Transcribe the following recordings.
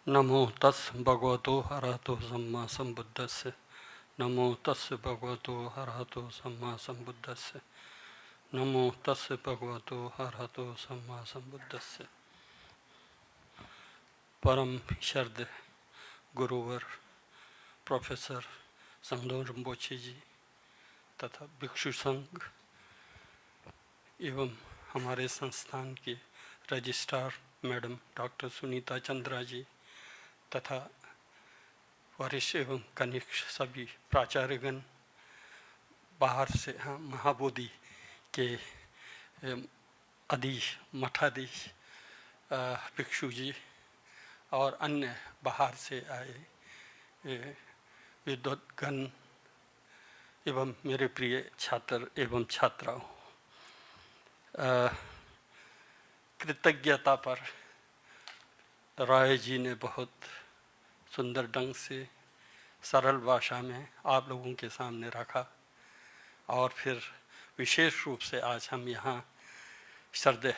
नमो तस् भगवतो अरहतो सम्मा सम्बुद्धस्य। नमो तस् भगवतो अरहतो सम्मा सम्बुद्धस्य। नमो तस् भगवतो अरहतो सम्मा सम्बुद्धस्य। परम श्रद्धेय गुरुवर प्रोफेसर संगदोन रिम्पोचे जी तथा भिक्षु संघ एवं हमारे संस्थान के registrar madam doctor Sunita Chandra ji तथा वरिष्ठ एवं कनिष्ठ सभी प्राचार्यगण, बाहर से महाबोधि के अधीश मठाधीश भिक्षु जी और अन्य बाहर से आए विद्वद्गण एवं मेरे प्रिय छात्र एवं छात्राओं, कृतज्ञता पर राय जी ने बहुत सुंदर ढंग से सरल भाषा में आप लोगों के सामने रखा और फिर विशेष रूप से आज हम यहाँ श्रद्धेय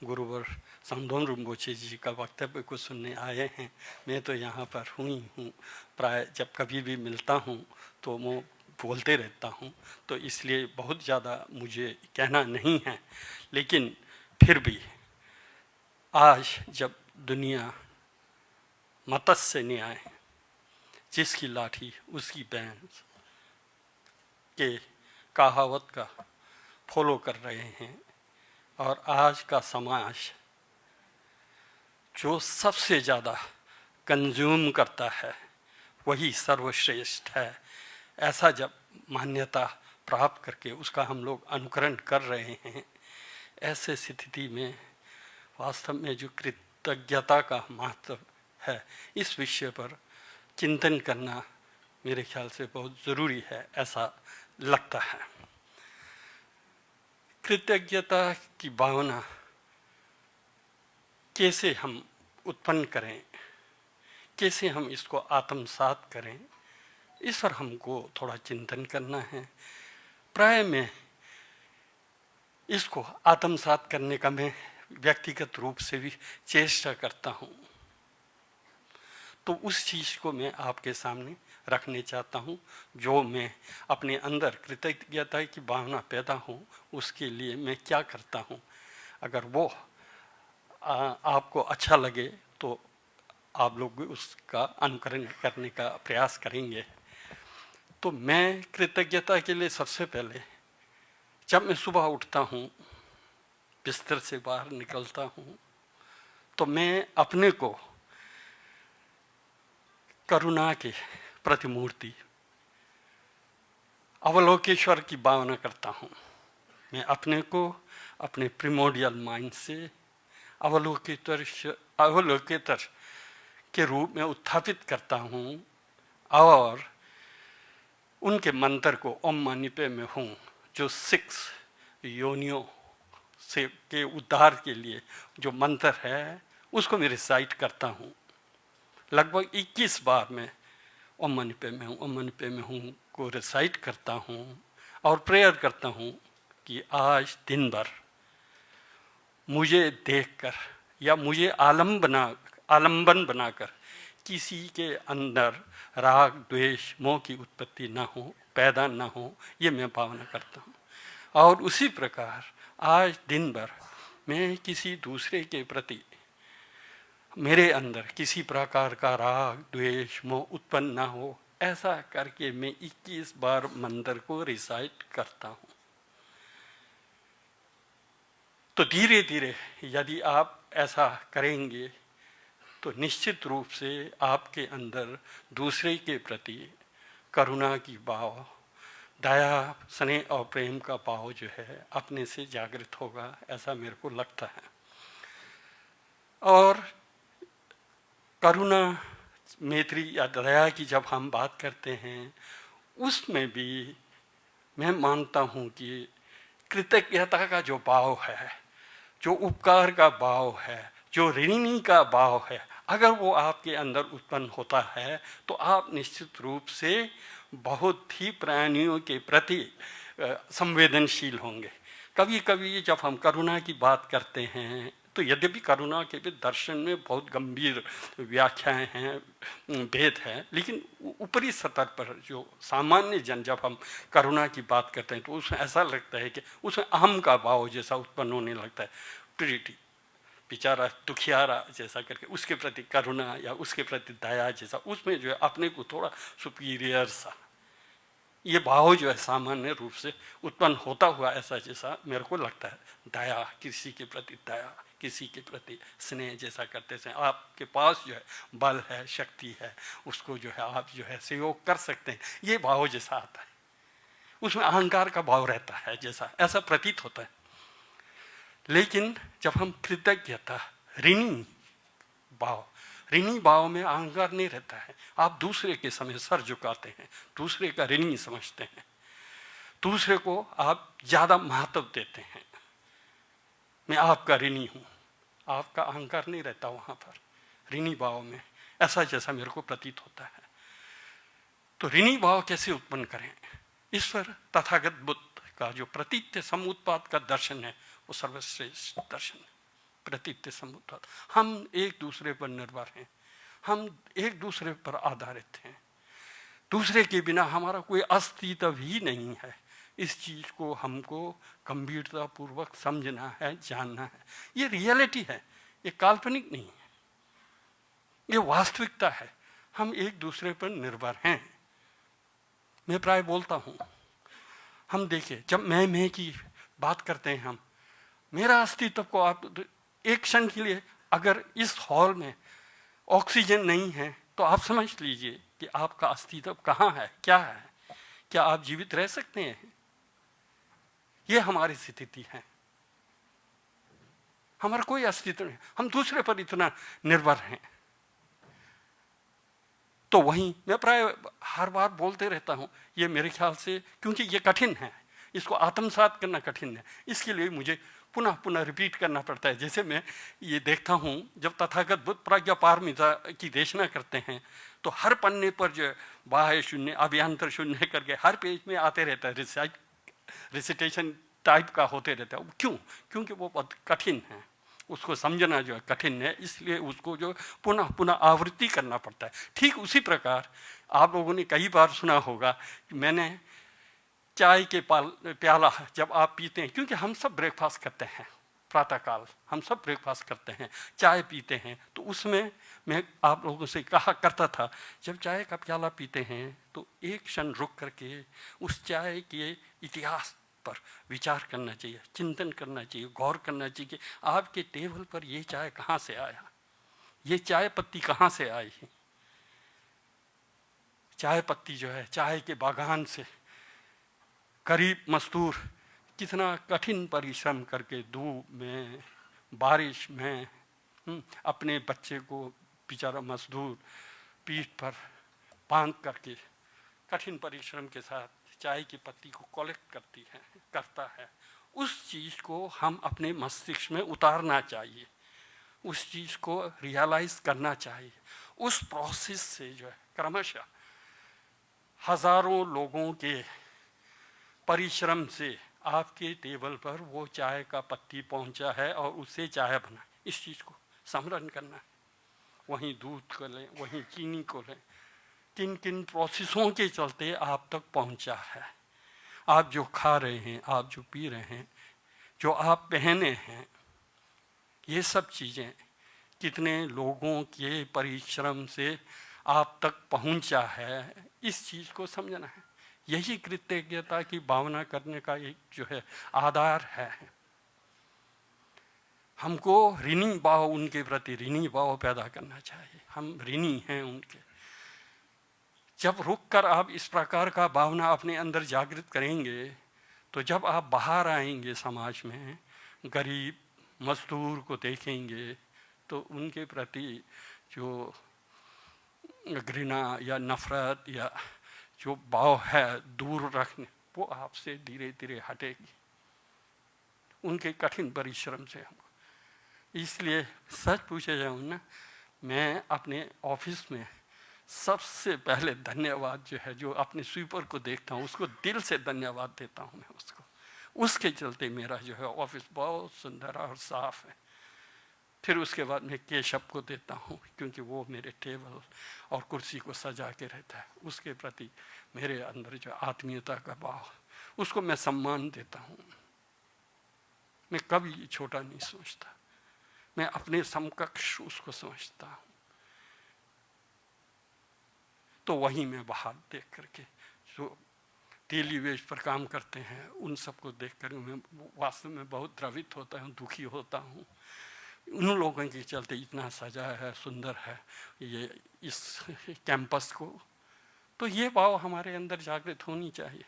गुरुवर संगदोन रिम्पोचे जी का वक्तव्य को सुनने आए हैं। मैं तो यहाँ पर हुई हूँ, प्राय जब कभी भी मिलता हूँ तो मैं बोलते रहता हूँ, तो इसलिए बहुत ज़्यादा मुझे कहना नहीं है। लेकिन फिर भी आज जब दुनिया मत्स्य न्याय, जिसकी लाठी उसकी भैंस के कहावत का फॉलो कर रहे हैं और आज का समाज जो सबसे ज़्यादा कंज्यूम करता है वही सर्वश्रेष्ठ है, ऐसा जब मान्यता प्राप्त करके उसका हम लोग अनुकरण कर रहे हैं, ऐसे स्थिति में वास्तव में जो कृतज्ञता का महत्व है, इस विषय पर चिंतन करना मेरे ख्याल से बहुत ज़रूरी है, ऐसा लगता है। कृतज्ञता की भावना कैसे हम उत्पन्न करें, कैसे हम इसको आत्मसात करें, इस पर हमको थोड़ा चिंतन करना है। प्राय में इसको आत्मसात करने का मैं व्यक्तिगत रूप से भी चेष्टा करता हूँ, तो उस चीज़ को मैं आपके सामने रखने चाहता हूँ जो मैं अपने अंदर कृतज्ञता की भावना पैदा हो उसके लिए मैं क्या करता हूँ। अगर वो आपको अच्छा लगे तो आप लोग भी उसका अनुकरण करने का प्रयास करेंगे। तो मैं कृतज्ञता के लिए सबसे पहले जब मैं सुबह उठता हूँ, बिस्तर से बाहर निकलता हूँ, तो मैं अपने को करुणा के प्रतिमूर्ति अवलोकेश्वर की भावना करता हूँ। मैं अपने को अपने प्रिमोडियल माइंड से अवलोकेतर के रूप में उत्थापित करता हूँ और उनके मंत्र को ओम मणि पे में हूँ, जो 6 योनियों से के उद्धार के लिए जो मंत्र है उसको मैं रिसाइट करता हूँ। लगभग 21 बार मैं ओम मणि पे में हूँ, ओम मणि पे में हूँ को रिसाइट करता हूँ और प्रेयर करता हूँ कि आज दिन भर मुझे देखकर या मुझे आलंबन बनाकर किसी के अंदर राग द्वेष मोह की उत्पत्ति ना हो, पैदा ना हो, ये मैं भावना करता हूँ। और उसी प्रकार आज दिन भर मैं किसी दूसरे के प्रति मेरे अंदर किसी प्रकार का राग द्वेष मोह उत्पन्न ना हो, ऐसा करके मैं 21 बार मंत्र को रिसाइट करता हूँ। तो धीरे धीरे यदि आप ऐसा करेंगे तो निश्चित रूप से आपके अंदर दूसरे के प्रति करुणा की भाव, दया, स्नेह और प्रेम का भाव जो है अपने से जागृत होगा, ऐसा मेरे को लगता है। और करुणा, मैत्री या दया की जब हम बात करते हैं, उसमें भी मैं मानता हूँ कि कृतज्ञता का जो भाव है, जो उपकार का भाव है, जो ऋणी का भाव है, अगर वो आपके अंदर उत्पन्न होता है तो आप निश्चित रूप से बहुत ही प्राणियों के प्रति संवेदनशील होंगे। कभी कभी जब हम करुणा की बात करते हैं तो यद्यपि करुणा के भी दर्शन में बहुत गंभीर व्याख्याएं हैं, भेद है, लेकिन ऊपरी स्तर पर जो सामान्य जन जब हम करुणा की बात करते हैं तो उसमें ऐसा लगता है कि उसमें अहम का भाव जैसा उत्पन्न होने लगता है। प्रीति, बेचारा दुखियारा जैसा करके उसके प्रति करुणा या उसके प्रति दया जैसा, उसमें जो है अपने को थोड़ा सुपीरियर सा ये भाव जो है सामान्य रूप से उत्पन्न होता हुआ ऐसा जैसा मेरे को लगता है। दया, किसी के प्रति दया, किसी के प्रति स्नेह जैसा करते हैं। आपके पास जो है बल है, शक्ति है, उसको जो है आप जो है सहयोग कर सकते हैं, ये भाव जैसा आता है। उसमें अहंकार का भाव रहता है जैसा, ऐसा प्रतीत होता है। लेकिन जब हम कृतज्ञता, ऋणी भाव में अहंकार नहीं रहता है। आप दूसरे के समय सर झुकाते हैं, दूसरे का ऋणी समझते हैं, दूसरे को आप ज्यादा महत्व देते हैं। मैं आपका ऋणी हूं, आपका अहंकार नहीं रहता वहां पर ऋणी भाव में, ऐसा जैसा मेरे को प्रतीत होता है। तो ऋणी भाव कैसे उत्पन्न करें, इस पर तथागत बुद्ध का जो प्रतीत्य समुत्पाद का दर्शन है वो सर्वश्रेष्ठ दर्शन है। प्रतीत्य समुत्पाद, हम एक दूसरे पर निर्भर हैं, हम एक दूसरे पर आधारित हैं, दूसरे के बिना हमारा कोई अस्तित्व ही नहीं है। इस चीज को हमको गंभीरता पूर्वक समझना है, जानना है। ये रियलिटी है, ये काल्पनिक नहीं है, ये वास्तविकता है। हम एक दूसरे पर निर्भर हैं। मैं प्राय बोलता हूं, हम देखिए जब मैं की बात करते हैं, हम मेरा अस्तित्व को आप एक क्षण के लिए, अगर इस हॉल में ऑक्सीजन नहीं है तो आप समझ लीजिए कि आपका अस्तित्व कहाँ है, क्या है, क्या आप जीवित रह सकते हैं? ये हमारी स्थिति है, हमारा कोई अस्तित्व नहीं, हम दूसरे पर इतना निर्भर हैं। तो वहीं मैं प्राय हर बार बोलते रहता हूं, ये मेरे ख्याल से, क्योंकि ये कठिन है, इसको आत्मसात करना कठिन है, इसके लिए मुझे पुनः पुनः रिपीट करना पड़ता है। जैसे मैं ये देखता हूँ, जब तथागत बुद्ध प्रज्ञा पारमिता की देशना करते हैं तो हर पन्ने पर जो बाह्य शून्य, अभ्यंतर शून्य करके हर पेज में आते रहता है, रिसिटेशन टाइप का होते रहता है। क्यों? क्योंकि वो बहुत कठिन है, उसको समझना जो है कठिन है, इसलिए उसको जो पुनः पुनः आवृत्ति करना पड़ता है। ठीक उसी प्रकार आप लोगों ने कई बार सुना होगा कि मैंने चाय के प्याला जब आप पीते हैं, क्योंकि हम सब ब्रेकफास्ट करते हैं, प्रातःकाल हम सब ब्रेकफास्ट करते हैं, चाय पीते हैं, तो उसमें मैं आप लोगों से कहा करता था, जब चाय का प्याला पीते हैं तो एक क्षण रुक करके उस चाय के इतिहास पर विचार करना चाहिए, चिंतन करना चाहिए, गौर करना चाहिए कि आपके टेबल पर ये चाय कहाँ से आया, ये चाय पत्ती कहाँ से आई है। चाय पत्ती जो है चाय के बागान से गरीब मजदूर कितना कठिन परिश्रम करके धूप में, बारिश में, अपने बच्चे को बेचारा मजदूर पीठ पर बांध करके कठिन परिश्रम के साथ चाय की पत्ती को कलेक्ट करता है। उस चीज को हम अपने मस्तिष्क में उतारना चाहिए, उस चीज को रियलाइज करना चाहिए। उस प्रोसेस से जो है क्रमशः हजारों लोगों के परिश्रम से आपके टेबल पर वो चाय का पत्ती पहुंचा है और उससे चाय बना। इस चीज को स्मरण करना है। वहीं दूध को लें, वहीं चीनी को लें, किन किन प्रोसेसों के चलते आप तक पहुंचा है। आप जो खा रहे हैं, आप जो पी रहे हैं, जो आप पहने हैं, ये सब चीजें कितने लोगों के परिश्रम से आप तक पहुंचा है, इस चीज को समझना है। यही कृतज्ञता की भावना करने का एक जो है आधार है। हमको ऋणी भाव, उनके प्रति ऋणी भाव पैदा करना चाहिए। हम ऋणी हैं उनके। जब रुक कर आप इस प्रकार का भावना अपने अंदर जागृत करेंगे तो जब आप बाहर आएंगे समाज में, गरीब मजदूर को देखेंगे तो उनके प्रति जो घृणा या नफरत या जो भाव है दूर रखने, वो आपसे धीरे धीरे हटेगी उनके कठिन परिश्रम से। हमको इसलिए सच पूछे जाऊँ ना, मैं अपने ऑफिस में सबसे पहले धन्यवाद जो है, जो अपने स्वीपर को देखता हूँ उसको दिल से धन्यवाद देता हूँ मैं उसको। उसके चलते मेरा जो है ऑफिस बहुत सुंदर और साफ है। फिर उसके बाद मैं केशव को देता हूँ, क्योंकि वो मेरे टेबल और कुर्सी को सजा के रहता है। उसके प्रति मेरे अंदर जो आत्मीयता का भाव, उसको मैं सम्मान देता हूँ। मैं कभी छोटा नहीं समझता, मैं अपने समकक्ष उसको समझता हूँ। तो वहीं मैं बाहर देख करके जो डेली वेज पर काम करते हैं उन सबको देख कर मैं वास्तव में बहुत द्रवित होता हूँ, दुखी होता हूँ। उन लोगों के चलते इतना सजा है, सुंदर है ये इस कैंपस को। तो ये भाव हमारे अंदर जागृत होनी चाहिए।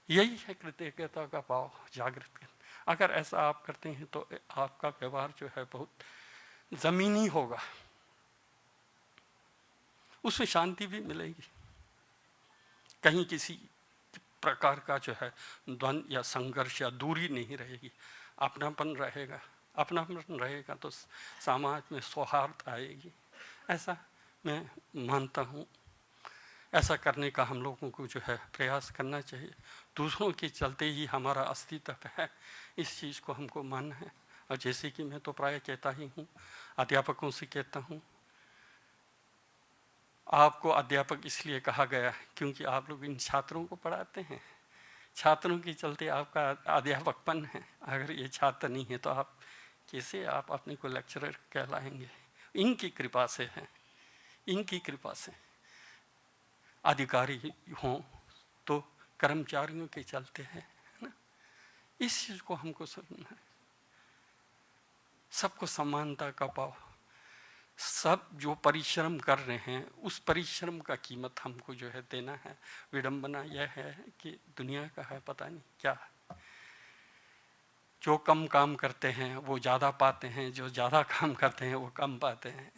यही है कृतज्ञता का भाव जागृत करना। अगर ऐसा आप करते हैं तो आपका व्यवहार जो है बहुत जमीनी होगा, उसमें शांति भी मिलेगी। कहीं किसी प्रकार का जो है द्वंद्व या संघर्ष या दूरी नहीं रहेगी, अपनापन रहेगा। अपनापन रहेगा तो समाज में सौहार्द आएगी, ऐसा मैं मानता हूँ। ऐसा करने का हम लोगों को जो है प्रयास करना चाहिए। दूसरों के चलते ही हमारा अस्तित्व है, इस चीज़ को हमको मानना है। और जैसे कि मैं तो प्राय कहता ही हूँ, अध्यापकों से कहता हूँ, आपको अध्यापक इसलिए कहा गया क्योंकि आप लोग इन छात्रों को पढ़ाते हैं। छात्रों के चलते आपका अध्यापकपन है। अगर ये छात्र नहीं है तो आप कैसे आप अपने को लेक्चरर कहलाएंगे? इनकी कृपा से है, इनकी कृपा से। अधिकारी हों तो कर्मचारियों के चलते हैं, है ना? इस चीज़ को हमको समझना है। सबको समानता का भाव, सब जो परिश्रम कर रहे हैं उस परिश्रम का कीमत हमको जो है देना है। विडंबना यह है कि दुनिया का है पता नहीं क्या, जो कम काम करते हैं वो ज़्यादा पाते हैं, जो ज़्यादा काम करते हैं वो कम पाते हैं।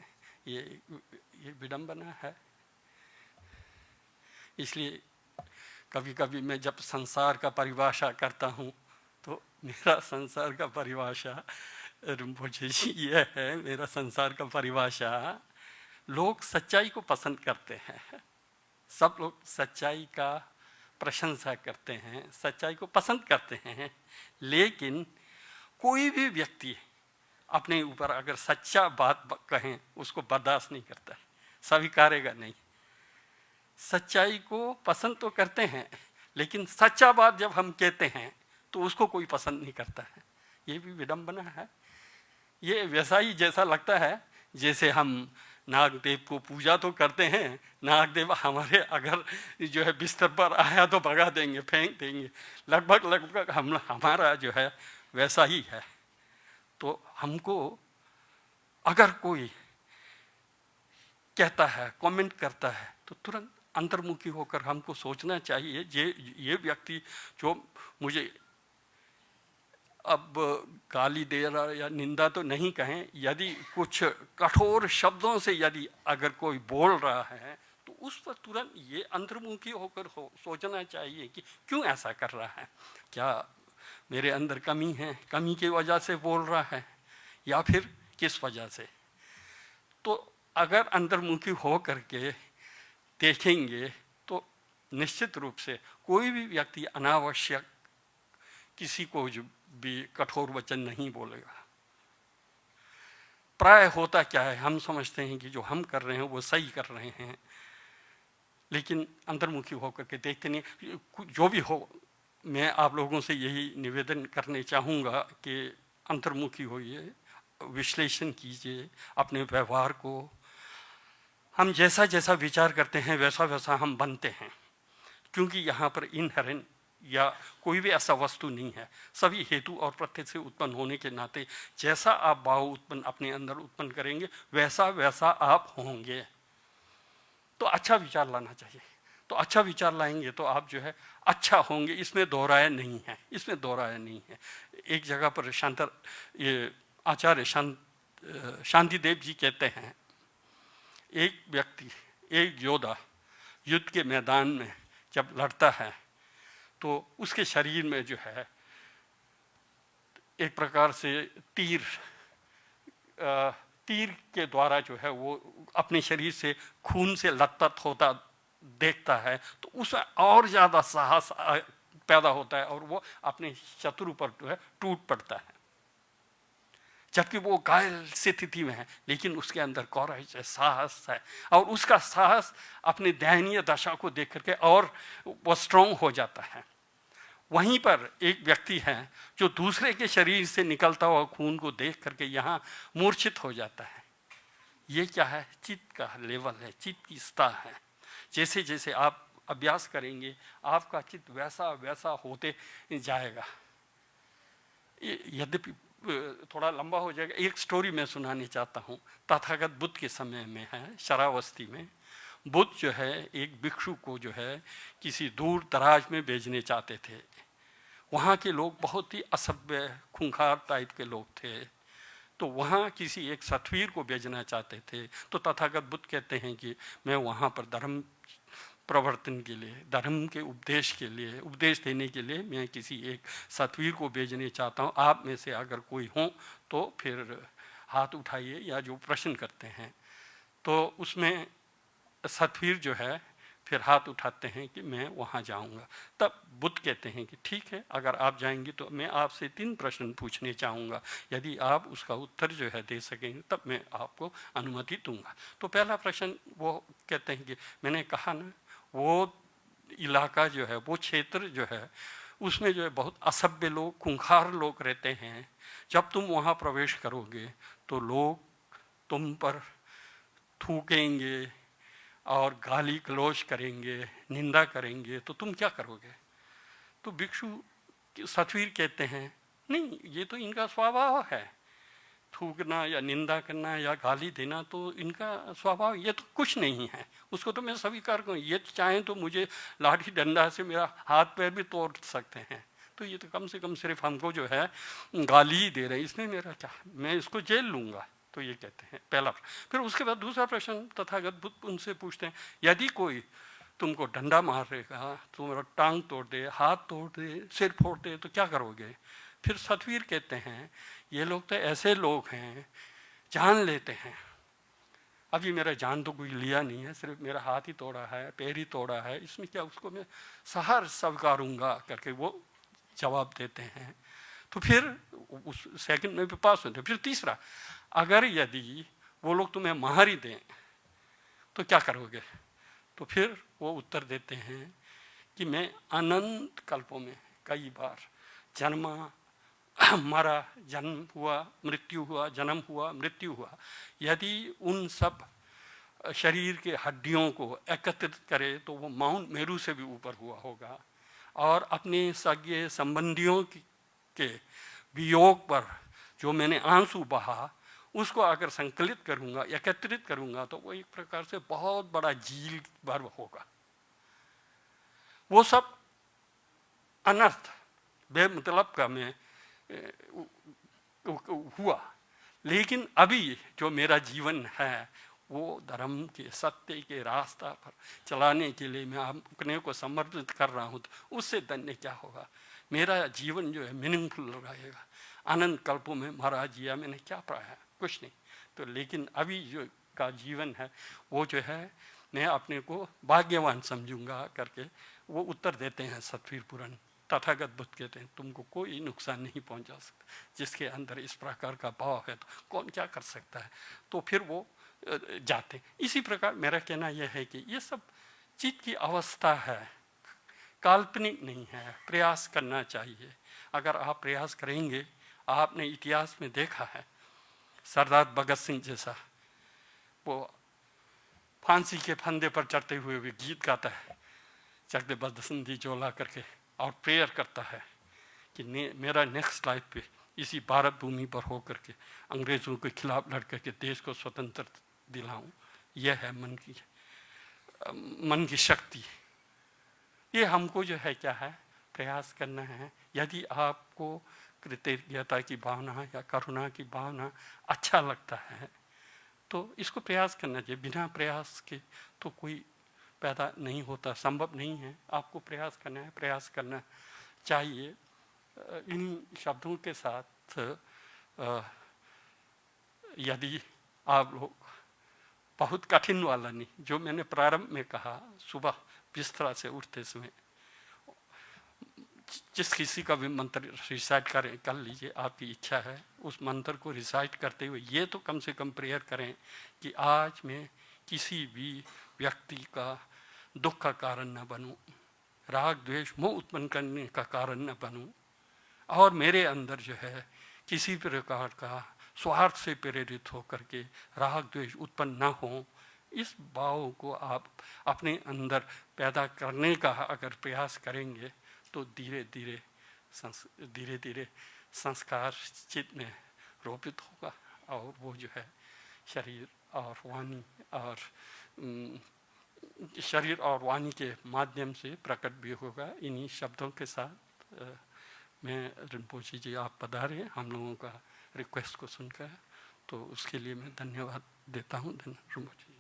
ये विडंबना है। इसलिए कभी कभी मैं जब संसार का परिभाषा करता हूँ तो मेरा संसार का परिभाषा रिम्पोचे जी ये है, मेरा संसार का परिभाषा, लोग सच्चाई को पसंद करते हैं, सब लोग सच्चाई का प्रशंसा करते हैं, सच्चाई को पसंद करते हैं, लेकिन कोई भी व्यक्ति अपने ऊपर अगर सच्चा बात कहें उसको बर्दाश्त नहीं करता है, स्वीकारेगा नहीं। सच्चाई को पसंद तो करते हैं, लेकिन सच्चा बात जब हम कहते हैं तो उसको कोई पसंद नहीं करता है। ये भी विडंबना है। ये वैसा ही जैसा लगता है जैसे हम नागदेव को पूजा तो करते हैं, नागदेव हमारे अगर जो है बिस्तर पर आया तो भगा देंगे, फेंक देंगे। लगभग हमारा जो है वैसा ही है। तो हमको अगर कोई कहता है, कमेंट करता है, तो तुरंत अंतर्मुखी होकर हमको सोचना चाहिए ये व्यक्ति जो मुझे अब गाली दे रहा या निंदा तो नहीं कहें, यदि कुछ कठोर शब्दों से यदि अगर कोई बोल रहा है तो उस पर तुरंत ये अंतर्मुखी होकर सोचना चाहिए कि क्यों ऐसा कर रहा है। क्या मेरे अंदर कमी है, कमी की वजह से बोल रहा है या फिर किस वजह से? तो अगर अंतर्मुखी हो करके देखेंगे तो निश्चित रूप से कोई भी व्यक्ति अनावश्यक किसी को जो भी कठोर वचन नहीं बोलेगा। प्राय होता क्या है, हम समझते हैं कि जो हम कर रहे हैं वो सही कर रहे हैं, लेकिन अंतर्मुखी होकर के देखते नहीं। जो भी हो, मैं आप लोगों से यही निवेदन करने चाहूँगा कि अंतर्मुखी होइए, विश्लेषण कीजिए अपने व्यवहार को। हम जैसा जैसा विचार करते हैं वैसा वैसा हम बनते हैं, क्योंकि यहाँ पर इनहेरेंट या कोई भी ऐसा वस्तु नहीं है, सभी हेतु और प्रत्यय से उत्पन्न होने के नाते जैसा आप भाव उत्पन्न अपने अंदर उत्पन्न करेंगे वैसा वैसा आप होंगे। तो अच्छा विचार लाना चाहिए, तो अच्छा विचार लाएंगे तो आप जो है अच्छा होंगे, इसमें दोहराया नहीं है, इसमें दोहराया नहीं है। एक जगह पर ये आचार्य शांतिदेव जी कहते हैं, एक व्यक्ति, एक योद्धा युद्ध के मैदान में जब लड़ता है तो उसके शरीर में जो है एक प्रकार से तीर के द्वारा जो है वो अपने शरीर से खून से लथपथ होता देखता है, तो उसमें और ज़्यादा साहस पैदा होता है और वो अपने शत्रु पर जो है टूट पड़ता है। जबकि वो घायल स्थिति में है, लेकिन उसके अंदर कौराज है, साहस है, और उसका साहस अपनी दयनीय दशा को देख करके और वो स्ट्रांग हो जाता है। वहीं पर एक व्यक्ति है जो दूसरे के शरीर से निकलता हुआ खून को देख करके यहाँ मूर्छित हो जाता है। ये क्या है? चित्त का लेवल है, चित्त की सतह है। जैसे जैसे आप अभ्यास करेंगे आपका चित्त वैसा वैसा होते जाएगा। यद्यपि थोड़ा लंबा हो जाएगा, एक स्टोरी मैं सुनाने चाहता हूँ। तथागत बुद्ध के समय में है, शरावस्ती में बुद्ध जो है एक भिक्षु को जो है किसी दूर दराज में भेजने चाहते थे। वहाँ के लोग बहुत ही असभ्य खूंखार टाइप के लोग थे, तो वहाँ किसी एक सतवीर को भेजना चाहते थे। तो तथागत बुद्ध कहते हैं कि मैं वहाँ पर धर्म प्रवर्तन के लिए, धर्म के उपदेश के लिए, उपदेश देने के लिए मैं किसी एक सतवीर को भेजने चाहता हूँ। आप में से अगर कोई हो तो फिर हाथ उठाइए या जो प्रश्न करते हैं। तो उसमें सतवीर जो है फिर हाथ उठाते हैं कि मैं वहाँ जाऊँगा। तब बुद्ध कहते हैं कि ठीक है, अगर आप जाएंगे तो मैं आपसे 3 प्रश्न पूछने चाहूँगा, यदि आप उसका उत्तर जो है दे सकेंगे तब मैं आपको अनुमति दूंगा। तो पहला प्रश्न वो कहते हैं कि मैंने कहा ना, वो इलाका जो है, वो क्षेत्र जो है, उसमें जो है बहुत असभ्य लोग, खूंखार लोग रहते हैं। जब तुम वहाँ प्रवेश करोगे तो लोग तुम पर थूकेंगे और गाली गलौज करेंगे, निंदा करेंगे, तो तुम क्या करोगे? तो भिक्षु सतवीर कहते हैं नहीं, ये तो इनका स्वभाव है, थूकना या निंदा करना या गाली देना तो इनका स्वभाव, ये तो कुछ नहीं है, उसको तो मैं स्वीकार करूँ। ये चाहें तो मुझे लाठी डंडा से मेरा हाथ पैर भी तोड़ सकते हैं, तो ये तो कम से कम सिर्फ हमको जो है गाली ही दे रहे हैं, इसमें मेरा क्या, मैं इसको जेल लूँगा। तो ये कहते हैं पहला। फिर उसके बाद दूसरा प्रश्न तथागत बुद्ध उनसे पूछते हैं, यदि कोई तुमको डंडा मारेगा, तुम्हारा टांग तोड़ दे, हाथ तोड़ दे, सिर फोड़ दे, तो क्या करोगे? फिर सतवीर कहते हैं ये लोग तो ऐसे लोग हैं जान लेते हैं, अभी मेरा जान तो कोई लिया नहीं है, सिर्फ मेरा हाथ ही तोड़ा है, पैर ही तोड़ा है, इसमें क्या, उसको मैं सहर स्वीकारूंगा करके वो जवाब देते हैं। तो फिर उस सेकंड में भी पास होते। फिर तीसरा, अगर यदि वो लोग तुम्हें मार ही दें तो क्या करोगे? तो फिर वो उत्तर देते हैं कि मैं अनंत कल्पों में कई बार जन्मा, मरा, जन्म हुआ, मृत्यु हुआ, जन्म हुआ, मृत्यु हुआ, यदि उन सब शरीर के हड्डियों को एकत्रित करे तो वो माउंट मेरू से भी ऊपर हुआ होगा, और अपने सगे संबंधियों के वियोग पर जो मैंने आंसू बहा उसको अगर संकलित करूंगा, एकत्रित करूंगा, तो वो एक प्रकार से बहुत बड़ा झील भर होगा। वो सब अनर्थ बेमतलब का मैं हुआ, लेकिन अभी जो मेरा जीवन है वो धर्म के, सत्य के रास्ता पर चलाने के लिए मैं अपने को समर्पित कर रहा हूँ, तो उससे धन्य क्या होगा? मेरा जीवन जो है मीनिंगफुल रहेगा। अनंत कल्पों में मरा जिया, मैंने क्या पाया? कुछ नहीं। तो लेकिन अभी जो का जीवन है वो जो है मैं अपने को भाग्यवान समझूंगा करके वो उत्तर देते हैं सतवीर पुराण। तथागत बुद्ध कहते हैं तुमको कोई नुकसान नहीं पहुंचा सकता, जिसके अंदर इस प्रकार का भाव है तो कौन क्या कर सकता है। तो फिर वो जाते। इसी प्रकार मेरा कहना यह है कि ये सब चित्त की अवस्था है, काल्पनिक नहीं है, प्रयास करना चाहिए। अगर आप प्रयास करेंगे, आपने इतिहास में देखा है सरदार भगत सिंह जैसा, वो फांसी के फंदे पर चढ़ते हुए भी गीत गाता है, चढ़ते बदसंदी जोला करके, और प्रेयर करता है कि मेरा नेक्स्ट लाइफ पे इसी भारत भूमि पर हो करके अंग्रेजों के खिलाफ लड़ करके देश को स्वतंत्र दिलाऊं। यह है मन की शक्ति। ये हमको जो है क्या है, प्रयास करना है। यदि आपको कृतज्ञता की भावना या करुणा की भावना अच्छा लगता है तो इसको प्रयास करना चाहिए। बिना प्रयास के तो कोई पैदा नहीं होता, संभव नहीं है। आपको प्रयास करना है, प्रयास करना चाहिए। इन शब्दों के साथ यदि आप लोग बहुत कठिन वाला नहीं, जो मैंने प्रारंभ में कहा, सुबह बिस्तरा से उठते समय जिस किसी का भी मंत्र रिसाइट करें, कर लीजिए, आपकी इच्छा है, उस मंत्र को रिसाइट करते हुए ये तो कम से कम प्रेयर करें कि आज मैं किसी भी व्यक्ति का दुख का कारण न बनूं, राग द्वेष मोह उत्पन्न करने का कारण न बनूं, और मेरे अंदर जो है किसी प्रकार का स्वार्थ से प्रेरित होकर के राग द्वेष उत्पन्न न हो। इस भाव को आप अपने अंदर पैदा करने का अगर प्रयास करेंगे तो धीरे धीरे संस्कार चित्त में रोपित होगा, और वो जो है शरीर और वाणी और शरीर और वाणी के माध्यम से प्रकट भी होगा। इन्हीं शब्दों के साथ मैं रिम्पोची जी आप पधारे हम लोगों का रिक्वेस्ट को सुनकर, तो उसके लिए मैं धन्यवाद देता हूँ। धन्यवाद रिम्पोची।